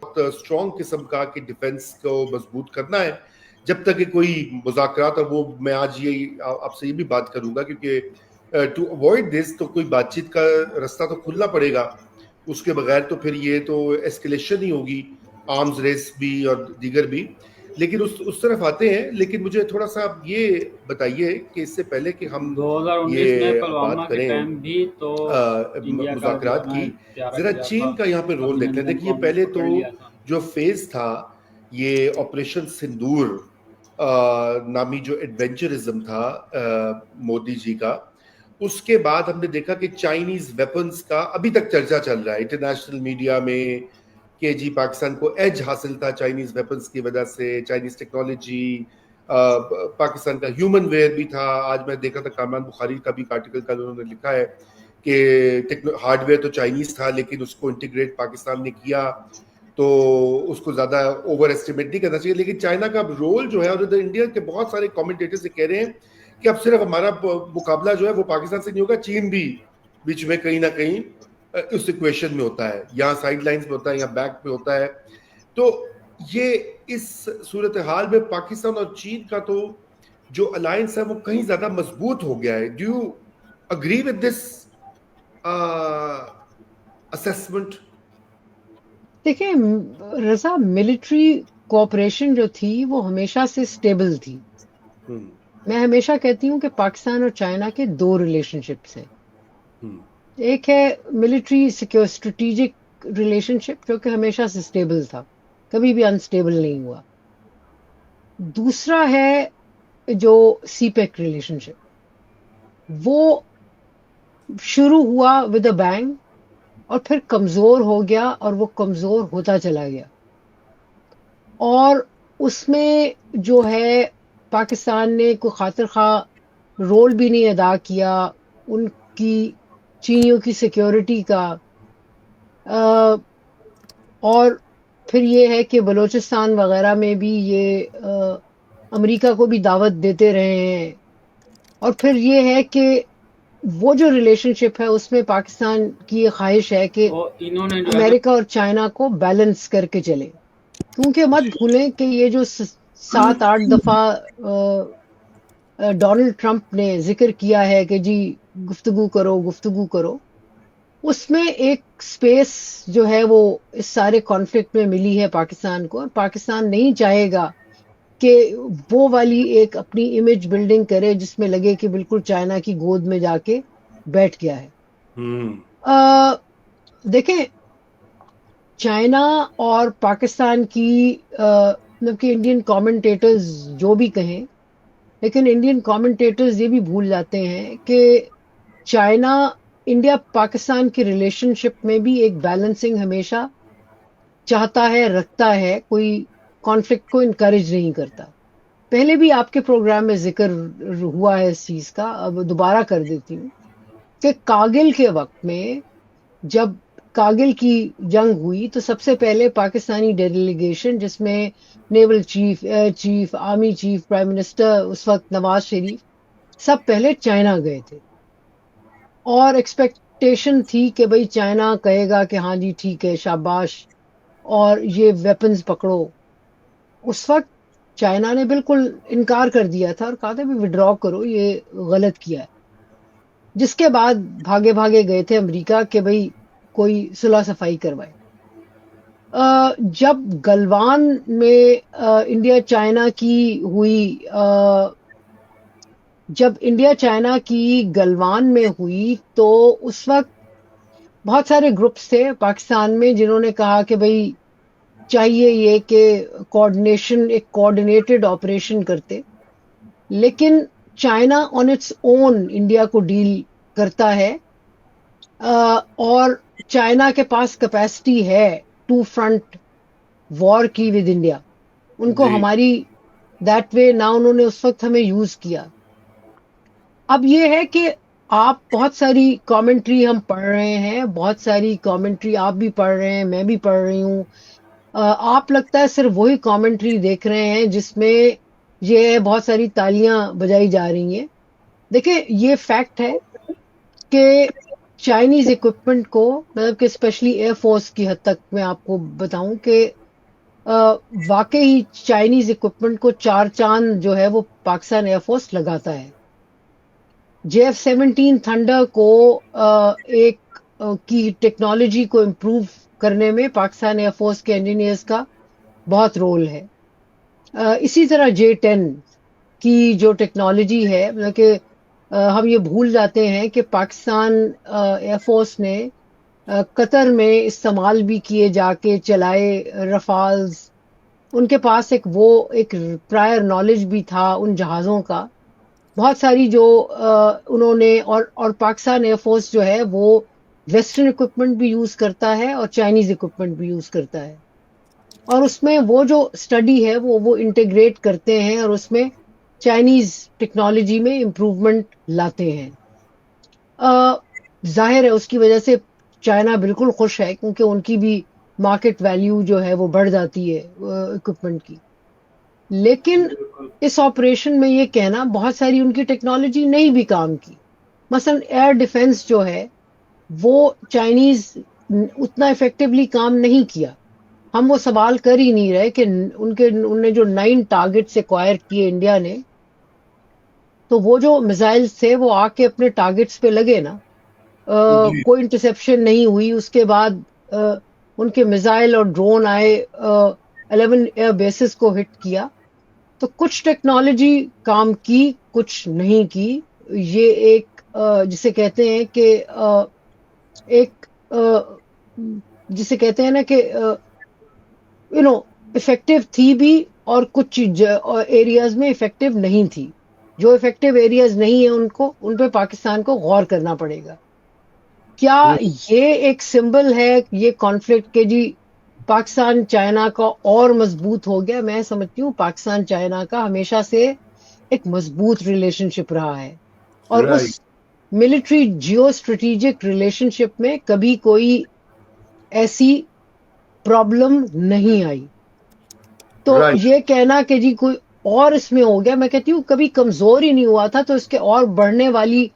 Strong قسم کا کہ ڈیفنس کو مضبوط کرنا ہے جب تک کہ کوئی مذاکرات. اور وہ میں آج یہی آپ سے یہ بھی بات کروں گا کیونکہ ٹو اوائڈ دس تو کوئی بات چیت کا رستہ تو کھلنا پڑے گا. اس کے بغیر تو پھر یہ تو ایسکیلیشن ہی ہوگی, آرمز ریس بھی اور دیگر بھی. لیکن اس طرف آتے ہیں. لیکن مجھے تھوڑا سا آپ یہ بتائیے کہ اس سے پہلے کہ ہم 2019 میں یہ پلوامہ بات کے کریں ٹائم بھی تو انڈیا کا جو ہے مذاکرات نا کی, پیارا ذرا قلعہ چین تھا, کا یہاں پہ رول دیکھ لیں. ابھینندن دیکھیے کو ہم نے پہلے تو پکڑ لیا تھا. جو فیز تھا یہ آپریشن سندور نامی جو ایڈونچرزم تھا مودی جی کا, اس کے بعد ہم نے دیکھا کہ چائنیز ویپنز کا ابھی تک چرچا چل رہا ہے انٹرنیشنل میڈیا میں کہ جی پاکستان کو ایج حاصل تھا چائنیز ویپنز کی وجہ سے, چائنیز ٹیکنالوجی, پاکستان کا ہیومن ویئر بھی تھا. آج میں دیکھا تھا کامران بخاری کا بھی آرٹیکل کا انہوں نے لکھا ہے کہ ہارڈ ویئر تو چائنیز تھا لیکن اس کو انٹیگریٹ پاکستان نے کیا, تو اس کو زیادہ اوور ایسٹیمیٹ نہیں کرنا چاہیے. لیکن چائنا کا رول جو ہے, اور ادھر انڈیا کے بہت سارے کامنٹیٹر سے کہہ رہے ہیں کہ اب صرف ہمارا مقابلہ جو ہے وہ پاکستان سے نہیں ہوگا, چین بھی بیچ میں کہیں نہ کہیں اس ایکویشن میں ہوتا ہے, یہاں سائیڈ لائنز میں ہوتا ہے, یہاں بیک پہ ہوتا ہے. تو یہ اس صورتحال میں پاکستان اور چین کا تو جو الائنس ہے وہ کہیں زیادہ مضبوط ہو گیا ہے. Do you agree with this assessment? دیکھیں رضا, ملٹری کوآپریشن جو تھی وہ ہمیشہ سے سٹیبل تھی. میں ہمیشہ کہتی ہوں کہ پاکستان اور چائنا کے دو ریلیشن شپس ہیں. ایک ہے ملٹری اسٹریٹجک ریلیشن شپ جو کہ ہمیشہ سے سٹیبل تھا, کبھی بھی انسٹیبل نہیں ہوا. دوسرا ہے جو سی پیک ریلیشن شپ, وہ شروع ہوا ود اے بینگ اور پھر کمزور ہو گیا اور وہ کمزور ہوتا چلا گیا. اور اس میں جو ہے پاکستان نے کوئی خاطر خواہ رول بھی نہیں ادا کیا ان کی چینیوں کی سیکیورٹی کا. اور پھر یہ ہے کہ بلوچستان وغیرہ میں بھی یہ امریکہ کو بھی دعوت دیتے رہے ہیں. اور پھر یہ ہے کہ وہ جو ریلیشن شپ ہے اس میں پاکستان کی یہ خواہش ہے کہ تو انہوں نے جو ہے نا امریکہ اور چائنا کو بیلنس کر کے چلے, کیونکہ مت بھولیں کہ یہ جو 7-8 دفعہ ڈونلڈ ٹرمپ نے ذکر کیا ہے کہ جی گفتگو کرو گفتگو کرو, اس میں ایک سپیس جو ہے وہ اس سارے کانفلکٹ میں ملی ہے پاکستان کو. اور پاکستان نہیں چاہے گا کہ وہ والی ایک اپنی امیج بلڈنگ کرے جس میں لگے کہ بالکل چائنا کی گود میں جا کے بیٹھ گیا ہے. دیکھیں چائنا اور پاکستان کی مطلب کہ انڈین کامنٹیٹرز جو بھی کہیں, لیکن انڈین کامنٹیٹرز یہ بھی بھول جاتے ہیں کہ چائنا انڈیا پاکستان کی ریلیشن شپ میں بھی ایک بیلنسنگ ہمیشہ چاہتا ہے, رکھتا ہے, کوئی کانفلکٹ کو انکریج نہیں کرتا. پہلے بھی آپ کے پروگرام میں ذکر ہوا ہے اس چیز کا, اب دوبارہ کر دیتی ہوں کہ کارگل کے وقت میں جب کارگل کی جنگ ہوئی تو سب سے پہلے پاکستانی ڈیلیگیشن جس میں naval chief, air chief, army chief, prime minister اس وقت نواز شریف, سب پہلے چائنا گئے تھے. اور ایکسپیکٹیشن تھی کہ بھئی چائنا کہے گا کہ ہاں جی ٹھیک ہے شاباش اور یہ ویپنز پکڑو. اس وقت چائنا نے بالکل انکار کر دیا تھا اور کہا تھا بھی وڈرا کرو, یہ غلط کیا ہے. جس کے بعد بھاگے بھاگے گئے تھے امریکہ کہ بھئی کوئی صلح صفائی کروائے. جب گلوان میں انڈیا چائنا کی ہوئی, جب انڈیا چائنا کی گلوان میں ہوئی تو اس وقت بہت سارے گروپس تھے پاکستان میں جنہوں نے کہا کہ بھئی چاہیے یہ کہ کوآرڈینیشن, ایک کوآرڈینیٹڈ آپریشن کرتے. لیکن China on its own India کو ڈیل کرتا ہے, اور چائنا کے پاس کیپیسٹی ہے ٹو فرنٹ وار کی ود انڈیا. ان کو جی ہماری دیٹ وے نہ انہوں نے اس وقت ہمیں یوز کیا. اب یہ ہے کہ آپ بہت ساری کامنٹری ہم پڑھ رہے ہیں, بہت ساری کامنٹری آپ بھی پڑھ رہے ہیں, میں بھی پڑھ رہی ہوں. آپ لگتا ہے صرف وہی کامنٹری دیکھ رہے ہیں جس میں یہ بہت ساری تالیاں بجائی جا رہی ہیں. دیکھیں یہ فیکٹ ہے کہ چائنیز اکوپمنٹ کو مطلب کہ اسپیشلی ایئر فورس کی حد تک میں آپ کو بتاؤں کہ واقعی چائنیز اکوپمنٹ کو 4 چاند جو ہے وہ پاکستان ایئر فورس لگاتا ہے. JF-17 تھنڈر کو ایک کی ٹیکنالوجی کو امپروو کرنے میں پاکستان ایئر فورس کے انجینئرز کا بہت رول ہے. اسی طرح J-10 کی جو ٹیکنالوجی ہے مطلب کہ ہم یہ بھول جاتے ہیں کہ پاکستان ایئر فورس نے قطر میں استعمال بھی کیے جا کے چلائے رفالز. ان کے پاس ایک پرائر نالج بھی تھا ان جہازوں کا. بہت ساری جو انہوں نے اور پاکستان ایئر فورس جو ہے وہ ویسٹرن اکوپمنٹ بھی یوز کرتا ہے اور چائنیز اکوپمنٹ بھی یوز کرتا ہے. اور اس میں وہ جو اسٹڈی ہے وہ انٹیگریٹ کرتے ہیں اور اس میں چائنیز ٹیکنالوجی میں امپروومنٹ لاتے ہیں. ظاہر ہے اس کی وجہ سے چائنا بالکل خوش ہے کیونکہ ان کی بھی مارکیٹ ویلیو جو ہے وہ بڑھ جاتی ہے اکوپمنٹ کی. لیکن اس آپریشن میں یہ کہنا بہت ساری ان کی ٹیکنالوجی نہیں بھی کام کی. مثلا ایئر ڈیفنس جو ہے وہ چائنیز اتنا افیکٹولی کام نہیں کیا. ہم وہ سوال کر ہی نہیں رہے کہ ان نے جو 9 ٹارگٹس ایکوائر کیے انڈیا نے, تو وہ جو میزائل تھے وہ آ کے اپنے ٹارگٹس پہ لگے نا, جی کوئی انٹرسیپشن نہیں ہوئی. اس کے بعد ان کے میزائل اور ڈرون آئے 11 ایئر بیسز کو ہٹ کیا. تو کچھ ٹیکنالوجی کام کی, کچھ نہیں کی. یہ ایک جسے کہتے ہیں کہ ایک جسے کہتے ہیں نا کہ افیکٹو تھی بھی اور کچھ ایریاز میں افیکٹو نہیں تھی. جو افیکٹو ایریاز نہیں ہیں ان پہ پاکستان کو غور کرنا پڑے گا. کیا یہ ایک سمبل ہے یہ کانفلکٹ کہ جی پاکستان چائنا کا اور مضبوط ہو گیا؟ میں سمجھتی ہوں پاکستان چائنا کا ہمیشہ سے ایک مضبوط ریلیشن شپ رہا ہے اور اس right military geostrategic relationship میں کبھی کوئی ایسی پرابلم نہیں آئی. تو رائٹ یہ کہنا کہ جی کوئی اور اس میں ہو گیا, میں کہتی ہوں کبھی کمزور ہی نہیں ہوا تھا. تو اس کے اور بڑھنے والی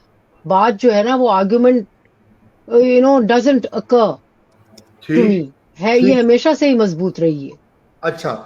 بات جو ہے نا وہ آرگومنٹ ڈزنٹ اکر ٹو ٹھیک می ہے. یہ ٹھیک. ہمیشہ سے ہی مضبوط رہی ہے. اچھا